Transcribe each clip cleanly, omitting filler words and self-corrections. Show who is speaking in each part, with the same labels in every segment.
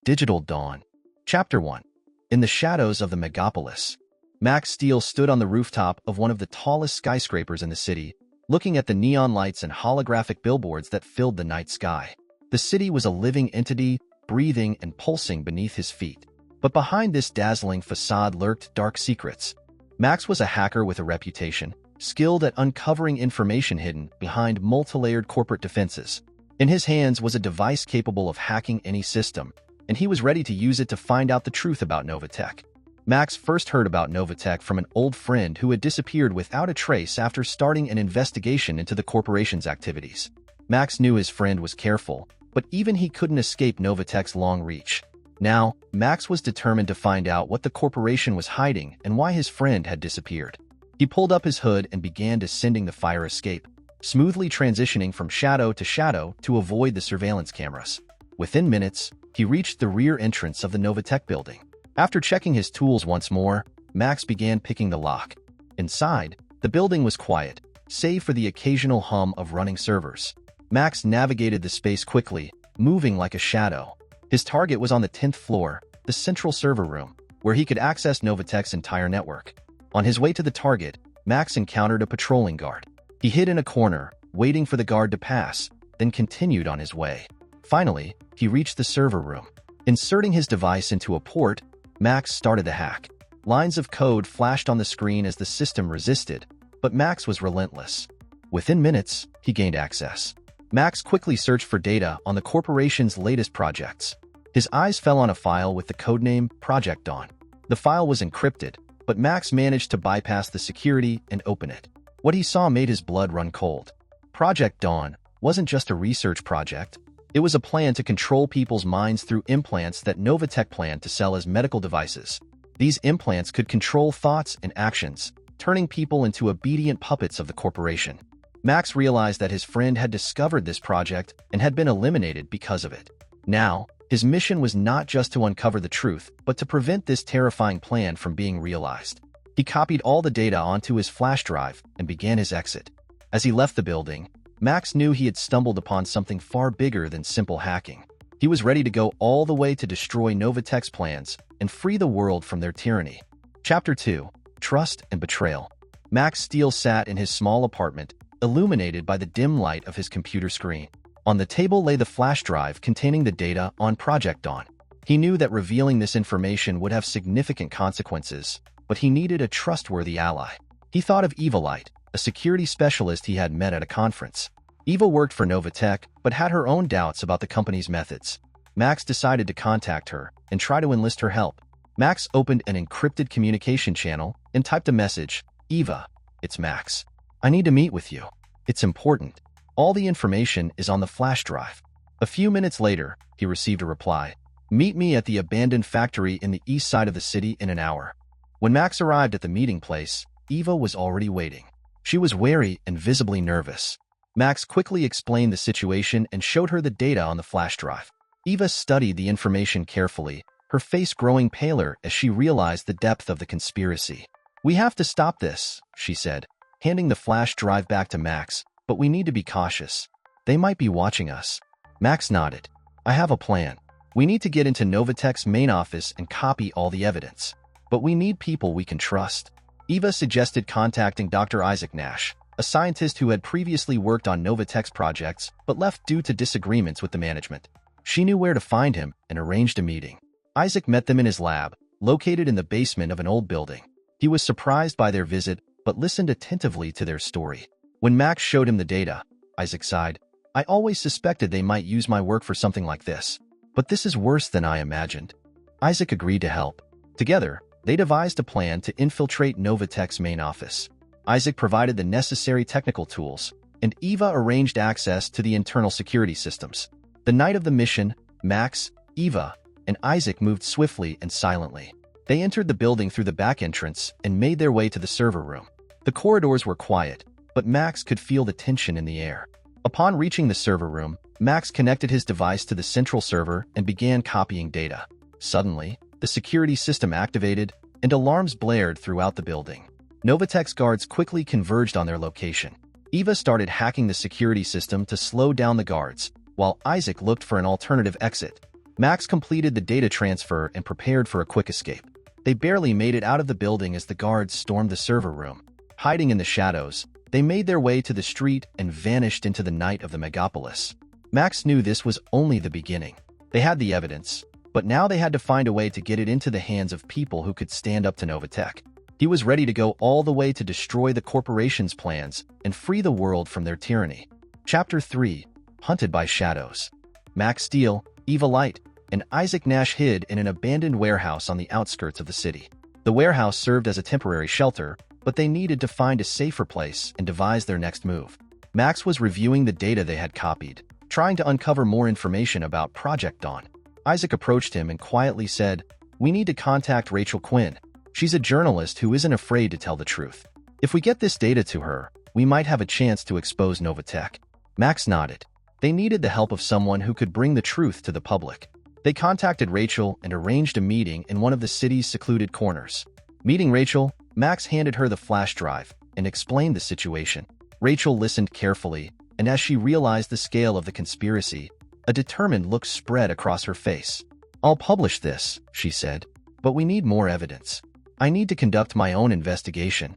Speaker 1: Digital Dawn. Chapter 1. In the shadows of the megapolis, Max Steel stood on the rooftop of one of the tallest skyscrapers in the city, looking at the neon lights and holographic billboards that filled the night sky. The city was a living entity, breathing and pulsing beneath his feet. But behind this dazzling facade lurked dark secrets. Max was a hacker with a reputation, skilled at uncovering information hidden behind multi-layered corporate defenses. In his hands was a device capable of hacking any system, and he was ready to use it to find out the truth about Novatech. Max first heard about Novatech from an old friend who had disappeared without a trace after starting an investigation into the corporation's activities. Max knew his friend was careful, but even he couldn't escape Novatech's long reach. Now, Max was determined to find out what the corporation was hiding and why his friend had disappeared. He pulled up his hood and began descending the fire escape, smoothly transitioning from shadow to avoid the surveillance cameras. Within minutes, he reached the rear entrance of the Novatech building. After checking his tools once more, Max began picking the lock. Inside, the building was quiet, save for the occasional hum of running servers. Max navigated the space quickly, moving like a shadow. His target was on the 10th floor, the central server room, where he could access Novatech's entire network. On his way to the target, Max encountered a patrolling guard. He hid in a corner, waiting for the guard to pass, then continued on his way. Finally, he reached the server room. Inserting his device into a port, Max started the hack. Lines of code flashed on the screen as the system resisted, but Max was relentless. Within minutes, he gained access. Max quickly searched for data on the corporation's latest projects. His eyes fell on a file with the codename Project Dawn. The file was encrypted, but Max managed to bypass the security and open it. What he saw made his blood run cold. Project Dawn wasn't just a research project. It was a plan to control people's minds through implants that Novatech planned to sell as medical devices. These implants could control thoughts and actions, turning people into obedient puppets of the corporation. Max realized that his friend had discovered this project and had been eliminated because of it. Now, his mission was not just to uncover the truth, but to prevent this terrifying plan from being realized. He copied all the data onto his flash drive and began his exit. As he left the building, Max knew he had stumbled upon something far bigger than simple hacking. He was ready to go all the way to destroy Novatech's plans and free the world from their tyranny. Chapter 2. Trust and Betrayal. Max Steel sat in his small apartment, illuminated by the dim light of his computer screen. On the table lay the flash drive containing the data on Project Dawn. He knew that revealing this information would have significant consequences, but he needed a trustworthy ally. He thought of Eva Light, a security specialist he had met at a conference. Eva worked for Novatech, but had her own doubts about the company's methods. Max decided to contact her and try to enlist her help. Max opened an encrypted communication channel and typed a message. Eva, it's Max. I need to meet with you. It's important. All the information is on the flash drive. A few minutes later, he received a reply. Meet me at the abandoned factory in the east side of the city in an hour. When Max arrived at the meeting place, Eva was already waiting. She was wary and visibly nervous. Max quickly explained the situation and showed her the data on the flash drive. Eva studied the information carefully, her face growing paler as she realized the depth of the conspiracy. We have to stop this, she said, handing the flash drive back to Max, but we need to be cautious. They might be watching us. Max nodded. I have a plan. We need to get into Novatech's main office and copy all the evidence. But we need people we can trust. Eva suggested contacting Dr. Isaac Nash, a scientist who had previously worked on Novatech's projects but left due to disagreements with the management. She knew where to find him and arranged a meeting. Isaac met them in his lab, located in the basement of an old building. He was surprised by their visit but listened attentively to their story. When Max showed him the data, Isaac sighed. I always suspected they might use my work for something like this, but this is worse than I imagined. Isaac agreed to help. Together, they devised a plan to infiltrate Novatech's main office. Isaac provided the necessary technical tools, and Eva arranged access to the internal security systems. The night of the mission, Max, Eva, and Isaac moved swiftly and silently. They entered the building through the back entrance and made their way to the server room. The corridors were quiet, but Max could feel the tension in the air. Upon reaching the server room, Max connected his device to the central server and began copying data. Suddenly, the security system activated, and alarms blared throughout the building. Novatech's guards quickly converged on their location. Eva started hacking the security system to slow down the guards, while Isaac looked for an alternative exit. Max completed the data transfer and prepared for a quick escape. They barely made it out of the building as the guards stormed the server room. Hiding in the shadows, they made their way to the street and vanished into the night of the megapolis. Max knew this was only the beginning. They had the evidence, but now they had to find a way to get it into the hands of people who could stand up to Novatech. He was ready to go all the way to destroy the corporation's plans and free the world from their tyranny. Chapter 3. Hunted by Shadows. Max Steel, Eva Light, and Isaac Nash hid in an abandoned warehouse on the outskirts of the city. The warehouse served as a temporary shelter, but they needed to find a safer place and devise their next move. Max was reviewing the data they had copied, trying to uncover more information about Project Dawn. Isaac approached him and quietly said, "We need to contact Rachel Quinn. She's a journalist who isn't afraid to tell the truth. If we get this data to her, we might have a chance to expose Novatech." Max nodded. They needed the help of someone who could bring the truth to the public. They contacted Rachel and arranged a meeting in one of the city's secluded corners. Meeting Rachel, Max handed her the flash drive and explained the situation. Rachel listened carefully, and as she realized the scale of the conspiracy, a determined look spread across her face. "I'll publish this," she said, "but we need more evidence. I need to conduct my own investigation."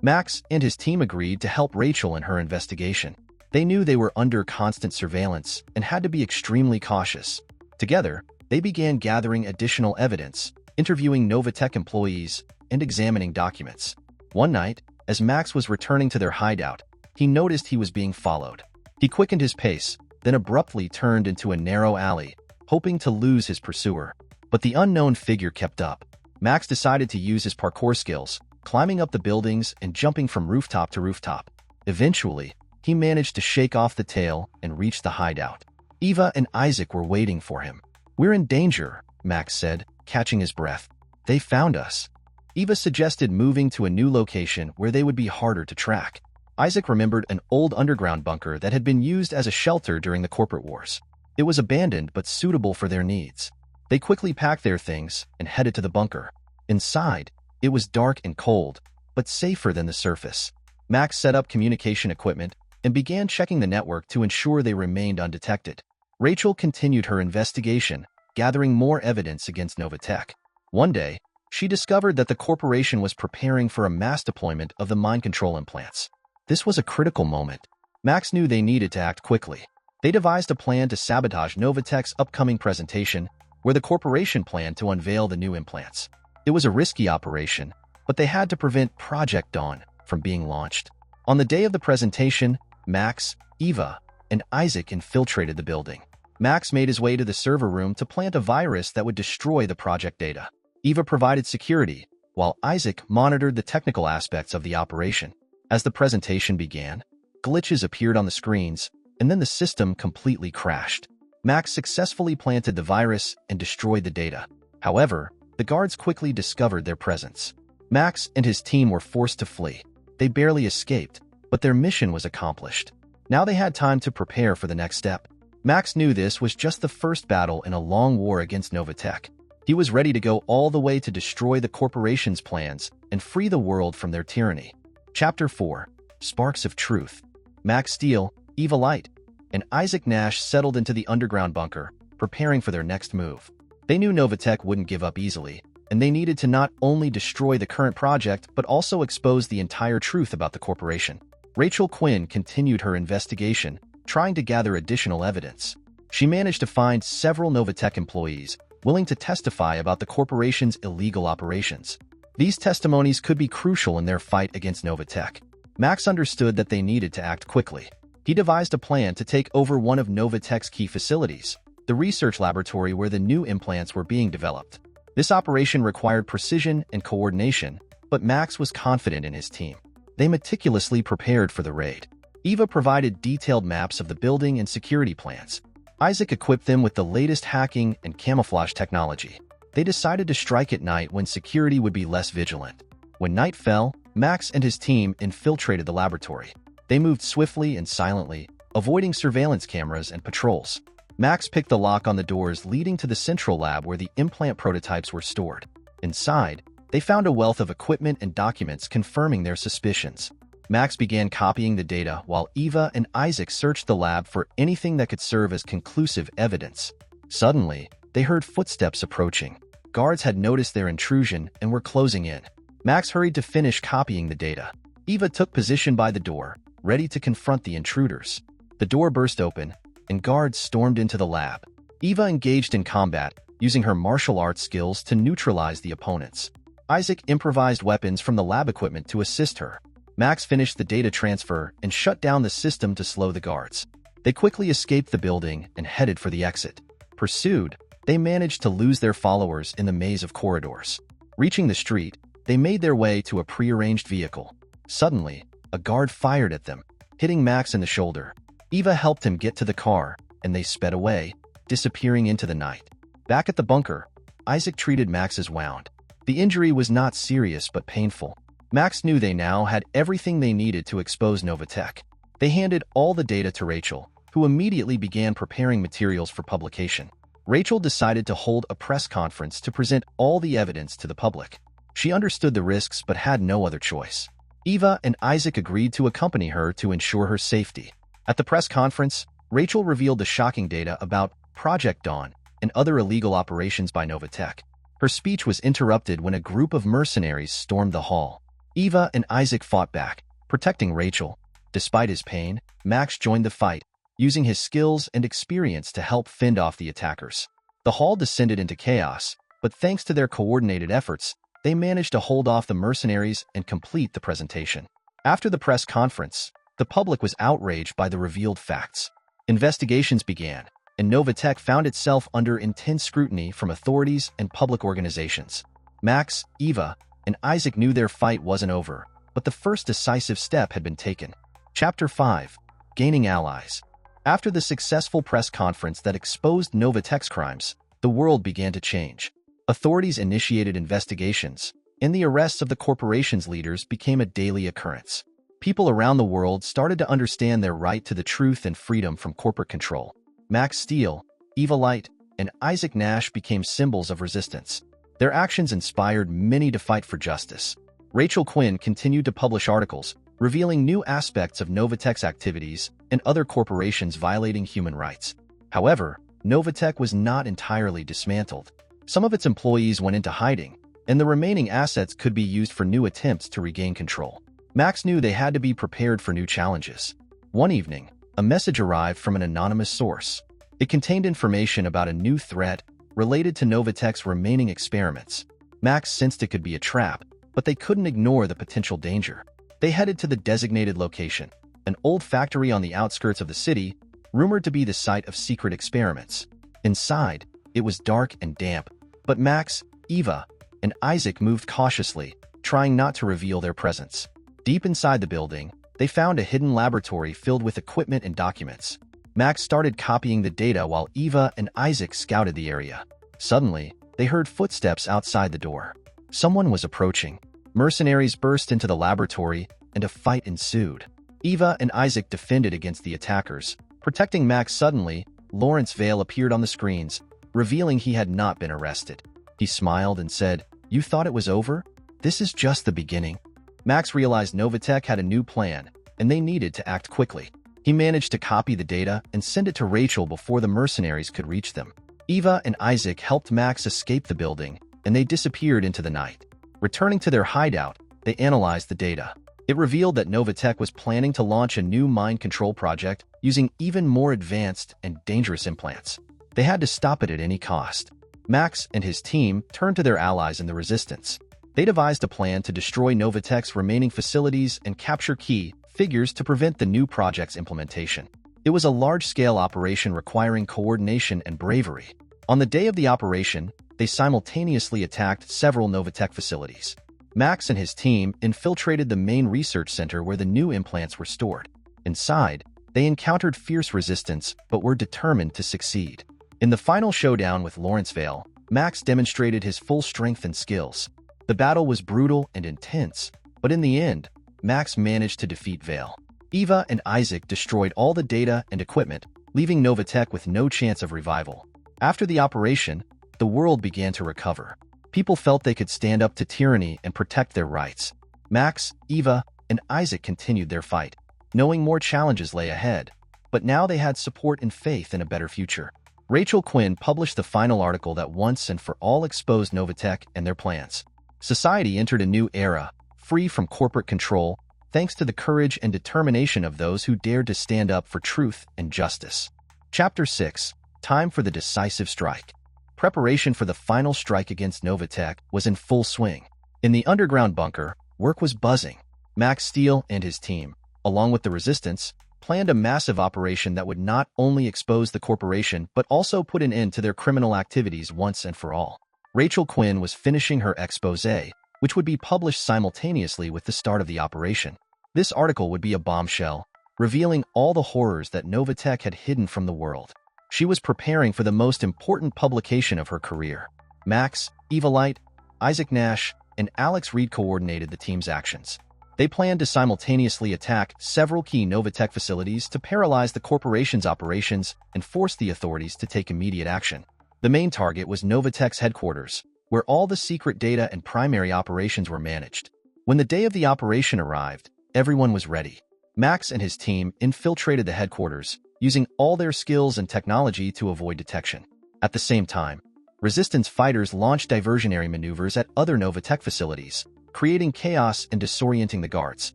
Speaker 1: Max and his team agreed to help Rachel in her investigation. They knew they were under constant surveillance and had to be extremely cautious. Together, they began gathering additional evidence, interviewing Novatech employees, and examining documents. One night, as Max was returning to their hideout, he noticed he was being followed. He quickened his pace, then abruptly turned into a narrow alley, hoping to lose his pursuer. But the unknown figure kept up. Max decided to use his parkour skills, climbing up the buildings and jumping from rooftop to rooftop. Eventually, he managed to shake off the tail and reach the hideout. Eva and Isaac were waiting for him. "We're in danger," Max said, catching his breath. "They found us." Eva suggested moving to a new location where they would be harder to track. Isaac remembered an old underground bunker that had been used as a shelter during the corporate wars. It was abandoned but suitable for their needs. They quickly packed their things and headed to the bunker. Inside, it was dark and cold, but safer than the surface. Max set up communication equipment and began checking the network to ensure they remained undetected. Rachel continued her investigation, gathering more evidence against Novatech. One day, she discovered that the corporation was preparing for a mass deployment of the mind control implants. This was a critical moment. Max knew they needed to act quickly. They devised a plan to sabotage Novatech's upcoming presentation, where the corporation planned to unveil the new implants. It was a risky operation, but they had to prevent Project Dawn from being launched. On the day of the presentation, Max, Eva, and Isaac infiltrated the building. Max made his way to the server room to plant a virus that would destroy the project data. Eva provided security, while Isaac monitored the technical aspects of the operation. As the presentation began, glitches appeared on the screens, and then the system completely crashed. Max successfully planted the virus and destroyed the data. However, the guards quickly discovered their presence. Max and his team were forced to flee. They barely escaped, but their mission was accomplished. Now they had time to prepare for the next step. Max knew this was just the first battle in a long war against Novatech. He was ready to go all the way to destroy the corporation's plans and free the world from their tyranny. Chapter 4. Sparks of Truth. Max Steel, Eva Light, and Isaac Nash settled into the underground bunker, preparing for their next move. They knew Novatech wouldn't give up easily, and they needed to not only destroy the current project but also expose the entire truth about the corporation. Rachel Quinn continued her investigation, trying to gather additional evidence. She managed to find several Novatech employees willing to testify about the corporation's illegal operations. These testimonies could be crucial in their fight against Novatech. Max understood that they needed to act quickly. He devised a plan to take over one of Novatech's key facilities, the research laboratory where the new implants were being developed. This operation required precision and coordination, but Max was confident in his team. They meticulously prepared for the raid. Eva provided detailed maps of the building and security plans. Isaac equipped them with the latest hacking and camouflage technology. They decided to strike at night when security would be less vigilant. When night fell, Max and his team infiltrated the laboratory. They moved swiftly and silently, avoiding surveillance cameras and patrols. Max picked the lock on the doors leading to the central lab where the implant prototypes were stored. Inside, they found a wealth of equipment and documents confirming their suspicions. Max began copying the data while Eva and Isaac searched the lab for anything that could serve as conclusive evidence. Suddenly, they heard footsteps approaching. Guards had noticed their intrusion and were closing in. Max hurried to finish copying the data. Eva took position by the door, ready to confront the intruders. The door burst open, and guards stormed into the lab. Eva engaged in combat, using her martial arts skills to neutralize the opponents. Isaac improvised weapons from the lab equipment to assist her. Max finished the data transfer and shut down the system to slow the guards. They quickly escaped the building and headed for the exit. Pursued, they managed to lose their followers in the maze of corridors. Reaching the street, they made their way to a prearranged vehicle. Suddenly, a guard fired at them, hitting Max in the shoulder. Eva helped him get to the car, and they sped away, disappearing into the night. Back at the bunker, Isaac treated Max's wound. The injury was not serious but painful. Max knew they now had everything they needed to expose Novatech. They handed all the data to Rachel, who immediately began preparing materials for publication. Rachel decided to hold a press conference to present all the evidence to the public. She understood the risks but had no other choice. Eva and Isaac agreed to accompany her to ensure her safety. At the press conference, Rachel revealed the shocking data about Project Dawn and other illegal operations by Novatech. Her speech was interrupted when a group of mercenaries stormed the hall. Eva and Isaac fought back, protecting Rachel. Despite his pain, Max joined the fight, using his skills and experience to help fend off the attackers. The hall descended into chaos, but thanks to their coordinated efforts, they managed to hold off the mercenaries and complete the presentation. After the press conference, the public was outraged by the revealed facts. Investigations began, and Novatech found itself under intense scrutiny from authorities and public organizations. Max, Eva, and Isaac knew their fight wasn't over, but the first decisive step had been taken. Chapter 5. Gaining Allies. After the successful press conference that exposed Novatech's crimes, the world began to change. Authorities initiated investigations, and the arrests of the corporation's leaders became a daily occurrence. People around the world started to understand their right to the truth and freedom from corporate control. Max Steel, Eva Light, and Isaac Nash became symbols of resistance. Their actions inspired many to fight for justice. Rachel Quinn continued to publish articles, revealing new aspects of Novatech's activities and other corporations violating human rights. However, Novatech was not entirely dismantled. Some of its employees went into hiding, and the remaining assets could be used for new attempts to regain control. Max knew they had to be prepared for new challenges. One evening, a message arrived from an anonymous source. It contained information about a new threat related to Novatech's remaining experiments. Max sensed it could be a trap, but they couldn't ignore the potential danger. They headed to the designated location, an old factory on the outskirts of the city, rumored to be the site of secret experiments. Inside, it was dark and damp, but Max, Eva, and Isaac moved cautiously, trying not to reveal their presence. Deep inside the building, they found a hidden laboratory filled with equipment and documents. Max started copying the data while Eva and Isaac scouted the area. Suddenly, they heard footsteps outside the door. Someone was approaching. Mercenaries burst into the laboratory, and a fight ensued. Eva and Isaac defended against the attackers. Protecting Max suddenly, Lawrence Vale appeared on the screens, revealing he had not been arrested. He smiled and said, "You thought it was over? This is just the beginning." Max realized Novatech had a new plan, and they needed to act quickly. He managed to copy the data and send it to Rachel before the mercenaries could reach them. Eva and Isaac helped Max escape the building, and they disappeared into the night. Returning to their hideout, they analyzed the data. It revealed that Novatech was planning to launch a new mind control project using even more advanced and dangerous implants. They had to stop it at any cost. Max and his team turned to their allies in the resistance. They devised a plan to destroy Novatech's remaining facilities and capture key figures to prevent the new project's implementation. It was a large-scale operation requiring coordination and bravery. On the day of the operation, they simultaneously attacked several Novatech facilities. Max and his team infiltrated the main research center where the new implants were stored. Inside, they encountered fierce resistance but were determined to succeed. In the final showdown with Lawrence Vale, Max demonstrated his full strength and skills. The battle was brutal and intense, but in the end, Max managed to defeat Vale. Eva and Isaac destroyed all the data and equipment, leaving Novatech with no chance of revival. After the operation, the world began to recover. People felt they could stand up to tyranny and protect their rights. Max, Eva, and Isaac continued their fight, knowing more challenges lay ahead. But now they had support and faith in a better future. Rachel Quinn published the final article that once and for all exposed Novatech and their plans. Society entered a new era, free from corporate control, thanks to the courage and determination of those who dared to stand up for truth and justice. Chapter 6. Time for the decisive strike. Preparation for the final strike against Novatech was in full swing. In the underground bunker, work was buzzing. Max Steel and his team, along with the Resistance, planned a massive operation that would not only expose the corporation but also put an end to their criminal activities once and for all. Rachel Quinn was finishing her exposé, which would be published simultaneously with the start of the operation. This article would be a bombshell, revealing all the horrors that Novatech had hidden from the world. She was preparing for the most important publication of her career. Max, Eva Light, Isaac Nash, and Alex Reed coordinated the team's actions. They planned to simultaneously attack several key Novatech facilities to paralyze the corporation's operations and force the authorities to take immediate action. The main target was Novatech's headquarters, where all the secret data and primary operations were managed. When the day of the operation arrived, everyone was ready. Max and his team infiltrated the headquarters, using all their skills and technology to avoid detection. At the same time, Resistance fighters launched diversionary maneuvers at other Novatech facilities, creating chaos and disorienting the guards.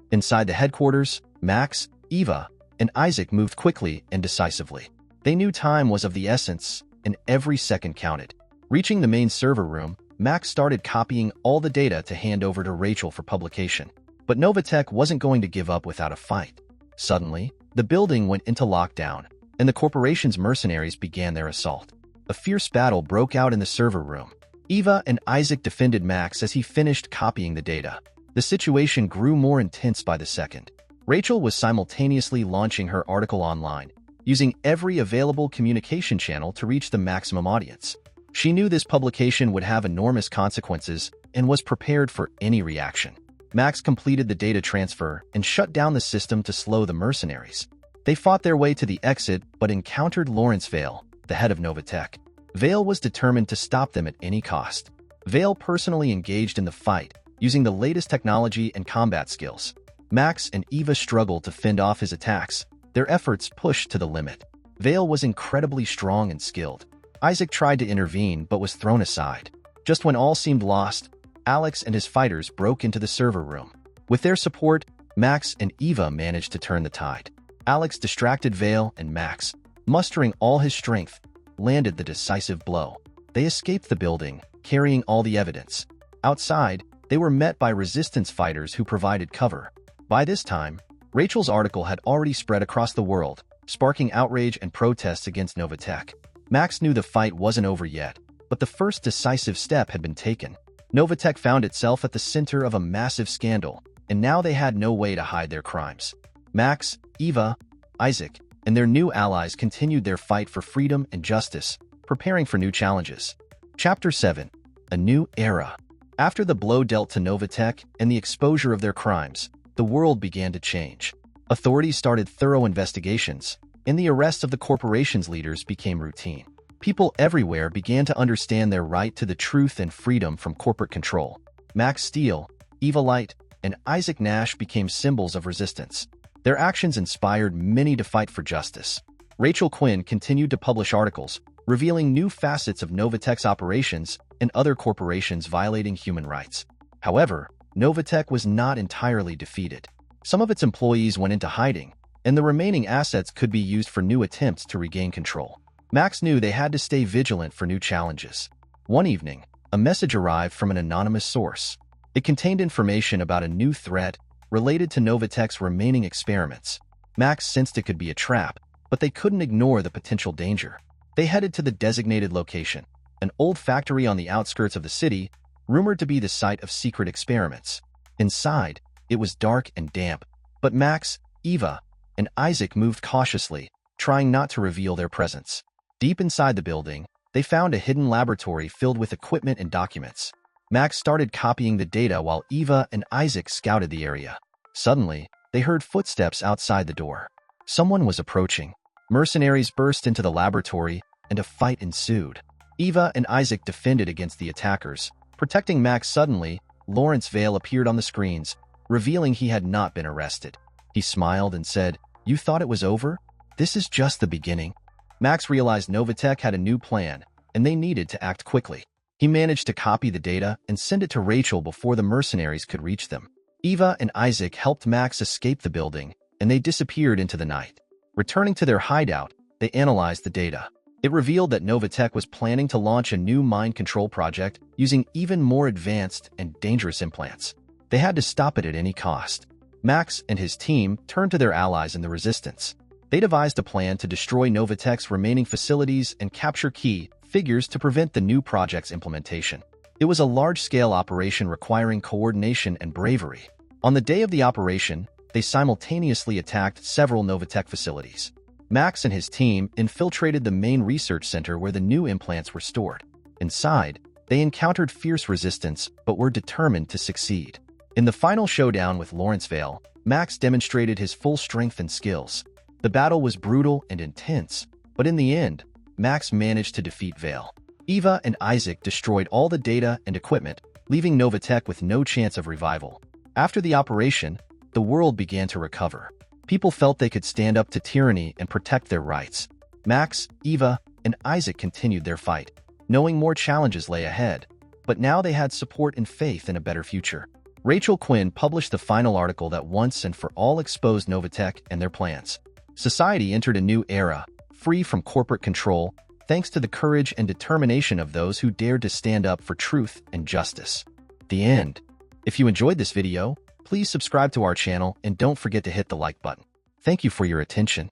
Speaker 1: Inside the headquarters, Max, Eva, and Isaac moved quickly and decisively. They knew time was of the essence, and every second counted. Reaching the main server room, Max started copying all the data to hand over to Rachel for publication. But Novatech wasn't going to give up without a fight. Suddenly, the building went into lockdown, and the corporation's mercenaries began their assault. A fierce battle broke out in the server room. Eva and Isaac defended Max as he finished copying the data. The situation grew more intense by the second. Rachel was simultaneously launching her article online, using every available communication channel to reach the maximum audience. She knew this publication would have enormous consequences and was prepared for any reaction. Max completed the data transfer and shut down the system to slow the mercenaries. They fought their way to the exit but encountered Lawrence Vale, the head of Novatech. Vale was determined to stop them at any cost. Vale personally engaged in the fight, using the latest technology and combat skills. Max and Eva struggled to fend off his attacks, their efforts pushed to the limit. Vale was incredibly strong and skilled. Isaac tried to intervene but was thrown aside. Just when all seemed lost, Alex and his fighters broke into the server room. With their support, Max and Eva managed to turn the tide. Alex distracted Vale, and Max, mustering all his strength, landed the decisive blow. They escaped the building, carrying all the evidence. Outside, they were met by Resistance fighters who provided cover. By this time, Rachel's article had already spread across the world, sparking outrage and protests against Novatech. Max knew the fight wasn't over yet, but the first decisive step had been taken. Novatech found itself at the center of a massive scandal, and now they had no way to hide their crimes. Max, Eva, Isaac, and their new allies continued their fight for freedom and justice, preparing for new challenges. Chapter 7. A New Era. After the blow dealt to Novatech and the exposure of their crimes, the world began to change. Authorities started thorough investigations, and the arrests of the corporation's leaders became routine. People everywhere began to understand their right to the truth and freedom from corporate control. Max Steel, Eva Light, and Isaac Nash became symbols of resistance. Their actions inspired many to fight for justice. Rachel Quinn continued to publish articles, revealing new facets of Novatech's operations and other corporations violating human rights. However, Novatech was not entirely defeated. Some of its employees went into hiding, and the remaining assets could be used for new attempts to regain control. Max knew they had to stay vigilant for new challenges. One evening, a message arrived from an anonymous source. It contained information about a new threat related to Novatech's remaining experiments. Max sensed it could be a trap, but they couldn't ignore the potential danger. They headed to the designated location, an old factory on the outskirts of the city, rumored to be the site of secret experiments. Inside, it was dark and damp, but Max, Eva, and Isaac moved cautiously, trying not to reveal their presence. Deep inside the building, they found a hidden laboratory filled with equipment and documents. Max started copying the data while Eva and Isaac scouted the area. Suddenly, they heard footsteps outside the door. Someone was approaching. Mercenaries burst into the laboratory, and a fight ensued. Eva and Isaac defended against the attackers. Protecting Max suddenly, Lawrence Vale appeared on the screens, revealing he had not been arrested. He smiled and said, "You thought it was over? This is just the beginning." Max realized Novatech had a new plan, and they needed to act quickly. He managed to copy the data and send it to Rachel before the mercenaries could reach them. Eva and Isaac helped Max escape the building, and they disappeared into the night. Returning to their hideout, they analyzed the data. It revealed that Novatech was planning to launch a new mind control project using even more advanced and dangerous implants. They had to stop it at any cost. Max and his team turned to their allies in the Resistance. They devised a plan to destroy Novatech's remaining facilities and capture key figures to prevent the new project's implementation. It was a large-scale operation requiring coordination and bravery. On the day of the operation, they simultaneously attacked several Novatech facilities. Max and his team infiltrated the main research center where the new implants were stored. Inside, they encountered fierce resistance but were determined to succeed. In the final showdown with Lawrenceville, Max demonstrated his full strength and skills. The battle was brutal and intense, but in the end, Max managed to defeat Vale. Eva and Isaac destroyed all the data and equipment, leaving Novatech with no chance of revival. After the operation, the world began to recover. People felt they could stand up to tyranny and protect their rights. Max, Eva, and Isaac continued their fight, knowing more challenges lay ahead. But now they had support and faith in a better future. Rachel Quinn published the final article that once and for all exposed Novatech and their plans. Society entered a new era, free from corporate control, thanks to the courage and determination of those who dared to stand up for truth and justice. The end. If you enjoyed this video, please subscribe to our channel and don't forget to hit the like button. Thank you for your attention.